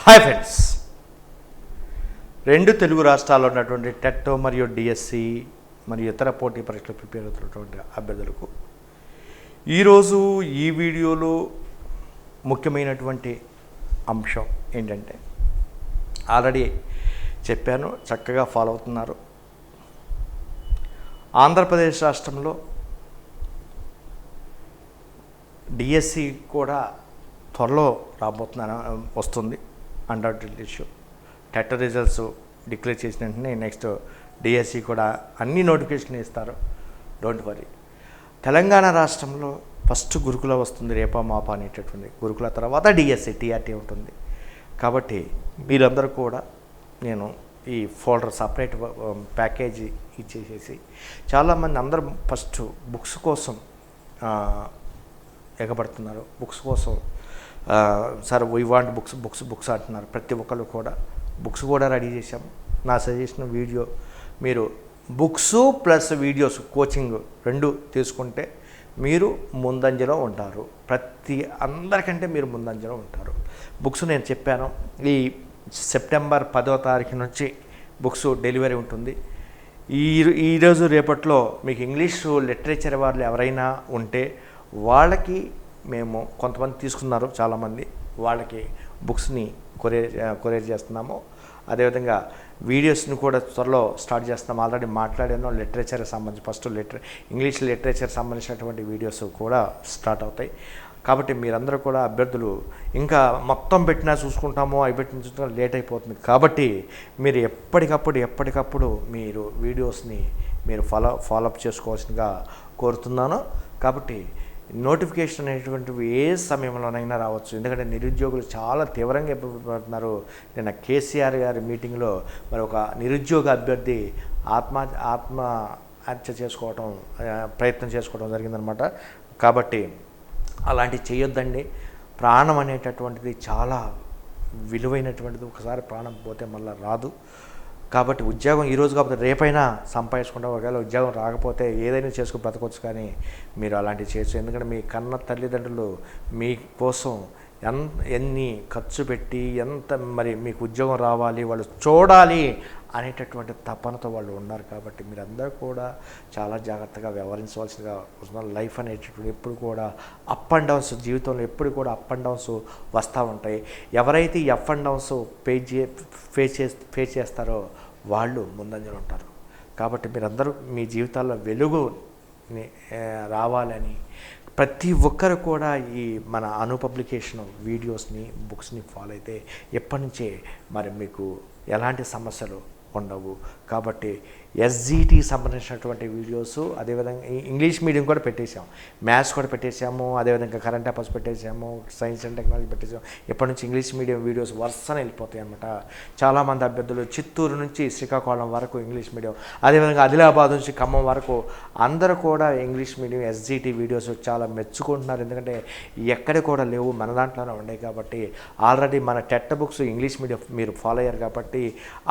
Hi friends, రెండు తెలుగు రాష్ట్రాల్లో ఉన్నటువంటి టెట్ మరియు డిఎస్సి మరియు ఇతర పోటీ పరీక్షలు ప్రిపేర్ అవుతున్నటువంటి అభ్యర్థులకు ఈరోజు ఈ వీడియోలో ముఖ్యమైనటువంటి అంశం ఏంటంటే, ఆల్రెడీ చెప్పాను, చక్కగా ఫాలో అవుతున్నారు. ఆంధ్రప్రదేశ్ రాష్ట్రంలో డిఎస్సి కూడా త్వరలో వస్తుంది. Undoubted issue. TET results declare చేసిన వెంటనే నెక్స్ట్ డిఎస్సి కూడా అన్ని నోటిఫికేషన్ ఇస్తారు. Don't worry. తెలంగాణ రాష్ట్రంలో ఫస్ట్ గురుకుల వస్తుంది, రేపా మాపా అనేటటువంటి గురుకుల తర్వాత డిఎస్సి టీఆర్టీ ఉంటుంది. కాబట్టి మీరందరూ కూడా నేను ఈ ఫోల్డర్ సపరేట్ ప్యాకేజీ ఇచ్చేసేసి, చాలామంది అందరూ ఫస్ట్ బుక్స్ కోసం ఎగబడుతున్నారు. బుక్స్ కోసం సార్ వీ వాంట్ బుక్స్ అంటున్నారు. ప్రతి ఒక్కరు కూడా బుక్స్ కూడా రెడీ చేశాము. నా సజెషన్ వీడియో, మీరు బుక్స్ ప్లస్ వీడియోస్ కోచింగ్ రెండు తీసుకుంటే మీరు ముందంజలో ఉంటారు. అందరికంటే మీరు ముందంజలో ఉంటారు. బుక్స్ నేను చెప్పాను, ఈ సెప్టెంబర్ 10వ తారీఖు నుంచి బుక్స్ డెలివరీ ఉంటుంది. ఈరోజు రేపట్లో మీకు ఇంగ్లీషు లిటరేచర్ వాళ్ళు ఎవరైనా ఉంటే వాళ్ళకి మేము కొంతమంది తీసుకున్నారు, చాలామంది వాళ్ళకి బుక్స్ని కొరియర్ చేస్తున్నాము. అదేవిధంగా వీడియోస్ని కూడా త్వరలో స్టార్ట్ చేస్తున్నాము. ఆల్రెడీ మాట్లాడాను. లిటరేచర్కి సంబంధించి ఫస్ట్ ఇంగ్లీష్ లిటరేచర్ సంబంధించినటువంటి వీడియోస్ కూడా స్టార్ట్ అవుతాయి. కాబట్టి మీరందరూ కూడా అభ్యర్థులు ఇంకా మొత్తం పెట్టినా చూసుకుంటామో అవి పెట్టిన చూసుకుంటా లేట్ అయిపోతుంది. కాబట్టి మీరు ఎప్పటికప్పుడు మీరు వీడియోస్ని మీరు ఫాలోఅప్ చేసుకోవాల్సిందిగా కోరుతున్నాను. కాబట్టి నోటిఫికేషన్ అనేటువంటివి ఏ సమయంలోనైనా రావచ్చు. ఎందుకంటే నిరుద్యోగులు చాలా తీవ్రంగా ఇబ్బంది పడుతున్నారు. నిన్న కేసీఆర్ గారి మీటింగ్లో మరి ఒక నిరుద్యోగ అభ్యర్థి ఆత్మహత్య చేసుకోవటం ప్రయత్నం చేసుకోవడం జరిగిందనమాట. కాబట్టి అలాంటివి చేయొద్దండి. ప్రాణం అనేటటువంటిది చాలా విలువైనటువంటిది. ఒకసారి ప్రాణం పోతే మళ్ళీ రాదు. కాబట్టి ఉద్యోగం ఈరోజు కాకపోతే రేపైనా సంపాదించుకుంటాం. ఒకవేళ ఉద్యోగం రాకపోతే ఏదైనా చేసుకుని బ్రతకొచ్చు, కానీ మీరు అలాంటివి చేయొచ్చు. ఎందుకంటే మీ కన్న తల్లిదండ్రులు మీకోసం ఎన్ని ఖర్చు పెట్టి మరి మీకు ఉద్యోగం రావాలి, వాళ్ళు చూడాలి అనేటటువంటి తపనతో వాళ్ళు ఉన్నారు. కాబట్టి మీరందరూ కూడా చాలా జాగ్రత్తగా వ్యవహరించవలసిందిగా వస్తున్నారు. లైఫ్ అనేటటువంటి ఎప్పుడు కూడా అప్ అండ్ డౌన్స్, జీవితంలో ఎప్పుడు కూడా అప్ అండ్ డౌన్స్ వస్తూ ఉంటాయి. ఎవరైతే ఈ అప్ అండ్ డౌన్స్ ఫేస్ చేస్తారో వాళ్ళు ముందంజలో ఉంటారు. కాబట్టి మీరందరూ మీ జీవితాల్లో వెలుగు రావాలని ప్రతి ఒక్కరు కూడా ఈ మన పబ్లికేషన్ వీడియోస్ని బుక్స్ని ఫాలో అయితే ఎప్పటి నుంచే మరి మీకు ఎలాంటి సమస్యలు ఉండవు. కాబట్టి ఎస్జిటి సంబంధించినటువంటి వీడియోస్, అదేవిధంగా ఇంగ్లీష్ మీడియం కూడా పెట్టేశాము, మ్యాథ్స్ కూడా పెట్టేశాము, అదేవిధంగా కరెంట్ అఫైర్స్ పెట్టేశాము, సైన్స్ అండ్ టెక్నాలజీ పెట్టేసాము. ఎప్పటి నుంచి ఇంగ్లీష్ మీడియం వీడియోస్ వరుసనే వెళ్ళిపోతాయి అన్నమాట. చాలామంది అభ్యర్థులు చిత్తూరు నుంచి శ్రీకాకుళం వరకు ఇంగ్లీష్ మీడియం, అదేవిధంగా ఆదిలాబాద్ నుంచి ఖమ్మం వరకు అందరూ కూడా ఇంగ్లీష్ మీడియం ఎస్జిటి వీడియోస్ చాలా మెచ్చుకుంటున్నారు. ఎందుకంటే ఎక్కడ కూడా లేవు, మన దాంట్లోనే ఉన్నాయి. కాబట్టి ఆల్రెడీ మన టెట్ బుక్స్ ఇంగ్లీష్ మీడియం మీరు ఫాలో అయ్యారు. కాబట్టి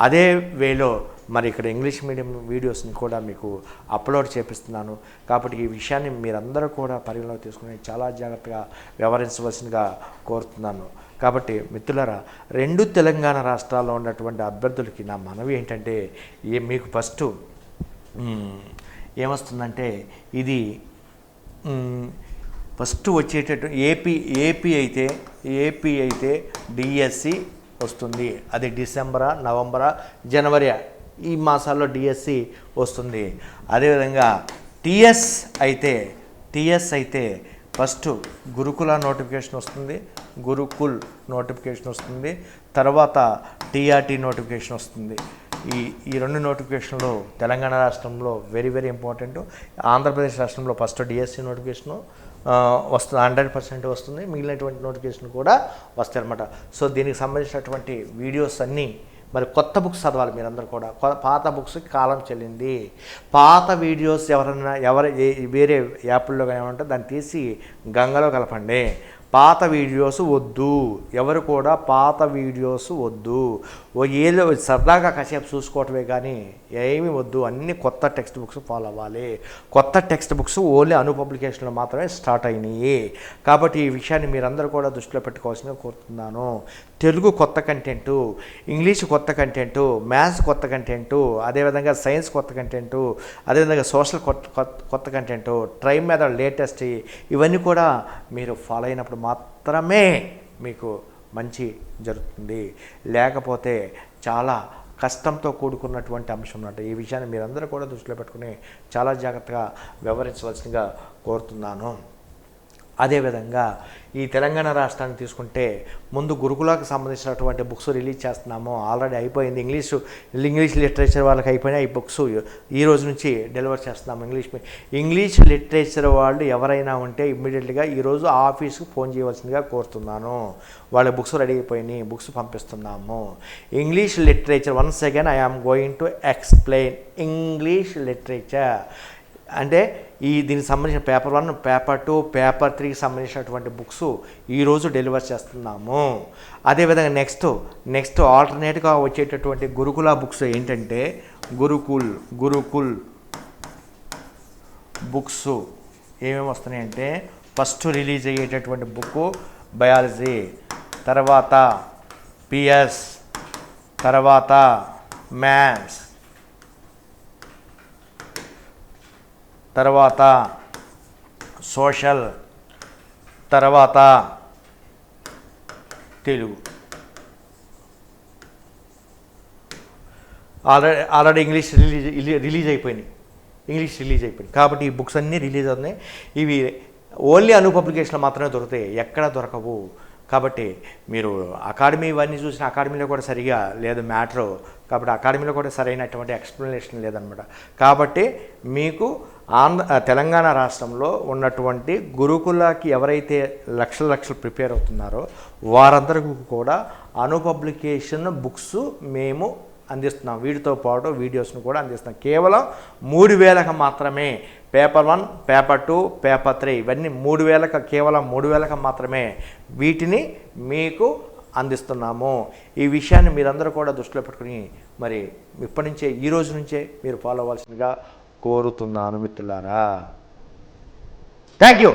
అదే వేలో మరి ఇక్కడ ఇంగ్లీష్ మీడియం వీడియోస్ని కూడా మీకు అప్లోడ్ చేపిస్తున్నాను. కాబట్టి ఈ విషయాన్ని మీరందరూ కూడా పరిగణలోకి తీసుకుని చాలా జాగ్రత్తగా వ్యవహరించవలసిందిగా కోరుతున్నాను. కాబట్టి మిత్రులారా, రెండు తెలంగాణ రాష్ట్రాల్లో ఉన్నటువంటి అభ్యర్థులకి నా మనవి ఏంటంటే, మీకు ఫస్ట్ ఏమొస్తుందంటే, ఇది ఫస్ట్ వచ్చేటట్టు ఏపీ అయితే డిఎస్సి వస్తుంది. అది డిసెంబరా, నవంబరా, జనవరి ఈ మాసాల్లో డిఎస్సి వస్తుంది. అదేవిధంగా టిఎస్ అయితే ఫస్ట్ గురుకుల నోటిఫికేషన్ వస్తుంది, గురుకుల్ నోటిఫికేషన్ వస్తుంది, తర్వాత టీఆర్టీ నోటిఫికేషన్ వస్తుంది. ఈ రెండు నోటిఫికేషన్లు తెలంగాణ రాష్ట్రంలో వెరీ వెరీ ఇంపార్టెంట్. ఆంధ్రప్రదేశ్ రాష్ట్రంలో ఫస్ట్ డిఎస్సి నోటిఫికేషను వస్తుంది, 100% వస్తుంది. మిగిలినటువంటి నోటిఫికేషన్ కూడా వస్తాయి అన్నమాట. సో దీనికి సంబంధించినటువంటి వీడియోస్ అన్నీ మరి కొత్త బుక్స్ చదవాలి మీరందరూ కూడా. పాత బుక్స్కి కాలం చెల్లింది. పాత వీడియోస్ వేరే యాప్ల్లో కానీ ఏమంటే దాన్ని తీసి గంగలో కలపండి. పాత వీడియోస్ వద్దు, ఎవరు కూడా పాత వీడియోస్ వద్దు. ఏదో సరదాగా కాసేపు చూసుకోవటమే కానీ ఏమీ వద్దు. అన్ని కొత్త టెక్స్ట్ బుక్స్ ఫాలో అవ్వాలి. కొత్త టెక్స్ట్ బుక్స్ ఓన్లీ పబ్లికేషన్లో మాత్రమే స్టార్ట్ అయినాయి. కాబట్టి ఈ విషయాన్ని మీరందరూ కూడా దృష్టిలో పెట్టుకోవాల్సిందిగా కోరుతున్నాను. తెలుగు కొత్త కంటెంటు, ఇంగ్లీష్ కొత్త కంటెంటు, మ్యాథ్స్ కొత్త కంటెంటు, అదేవిధంగా సైన్స్ కొత్త కంటెంటు, అదేవిధంగా సోషల్ కొత్త కంటెంటు, ట్రైమ్ మీద లేటెస్ట్, ఇవన్నీ కూడా మీరు ఫాలో అయినప్పుడు మాత్రమే మీకు మంచి జరుగుతుంది. లేకపోతే చాలా కష్టంతో కూడుకున్నటువంటి అంశం అన్నట్టు. ఈ విషయాన్ని మీరందరూ కూడా దృష్టిలో పెట్టుకుని చాలా జాగ్రత్తగా వ్యవహరించవలసిందిగా కోరుతున్నాను. అదేవిధంగా ఈ తెలంగాణ రాష్ట్రాన్ని తీసుకుంటే ముందు గురుకులకు సంబంధించినటువంటి బుక్స్ రిలీజ్ చేస్తున్నాము. ఆల్రెడీ అయిపోయింది. ఇంగ్లీష్ లిటరేచర్ వాళ్ళకి అయిపోయినాయి. ఈ బుక్స్ ఈ రోజు నుంచి డెలివర్ చేస్తున్నాము. ఇంగ్లీష్ లిటరేచర్ వాళ్ళు ఎవరైనా ఉంటే ఇమ్మీడియట్గా ఈరోజు ఆఫీస్కి ఫోన్ చేయవలసిందిగా కోరుతున్నాను. వాళ్ళ బుక్స్ రెడీ అయిపోయినాయి, బుక్స్ పంపిస్తున్నాము. English literature once again I am going to explain English literature అంటే దీనికి సంబంధించిన పేపర్ 1, పేపర్ 2, పేపర్ 3కి సంబంధించినటువంటి బుక్స్ ఈరోజు డెలివర్ చేస్తున్నాము. అదేవిధంగా నెక్స్ట్ ఆల్టర్నేట్గా వచ్చేటటువంటి గురుకుల బుక్స్ ఏంటంటే గురుకుల్ బుక్స్ ఏమేమి వస్తున్నాయంటే ఫస్ట్ రిలీజ్ అయ్యేటటువంటి బుక్ బయాలజీ, తర్వాత పిఎస్, తర్వాత మ్యాథ్స్, తర్వాత సోషల్, తర్వాత తెలుగు. ఆల్రెడీ ఇంగ్లీష్ రిలీజ్ అయిపోయింది. కాబట్టి ఈ బుక్స్ అన్నీ రిలీజ్ అవుతున్నాయి. ఇవి ఓన్లీ అను పబ్లికేషన్లో మాత్రమే దొరుకుతాయి, ఎక్కడ దొరకవు. కాబట్టి మీరు అకాడమీ ఇవన్నీ చూసిన అకాడమీలో కూడా సరిగా లేదు మ్యాటరు. కాబట్టి అకాడమీలో కూడా సరైనటువంటి ఎక్స్ప్లెనేషన్ లేదనమాట. కాబట్టి మీకు తెలంగాణ రాష్ట్రంలో ఉన్నటువంటి గురుకులకి ఎవరైతే లక్షలు ప్రిపేర్ అవుతున్నారో వారందరికీ కూడా అను పబ్లికేషన్ బుక్స్ మేము అందిస్తున్నాం. వీటితో పాటు వీడియోస్ను కూడా అందిస్తున్నాం. కేవలం 3,000కి మాత్రమే. పేపర్ 1, పేపర్ 2, పేపర్ 3 ఇవన్నీ 3,000కి, కేవలం 3,000కి మాత్రమే వీటిని మీకు అందిస్తున్నాము. ఈ విషయాన్ని మీరందరూ కూడా దృష్టిలో పెట్టుకుని మరి ఇప్పటి నుంచే, ఈ రోజు నుంచే మీరు ఫాలో అవ్వాల్సిందిగా కోరుతున్నాను మిత్రులారా. Thank you.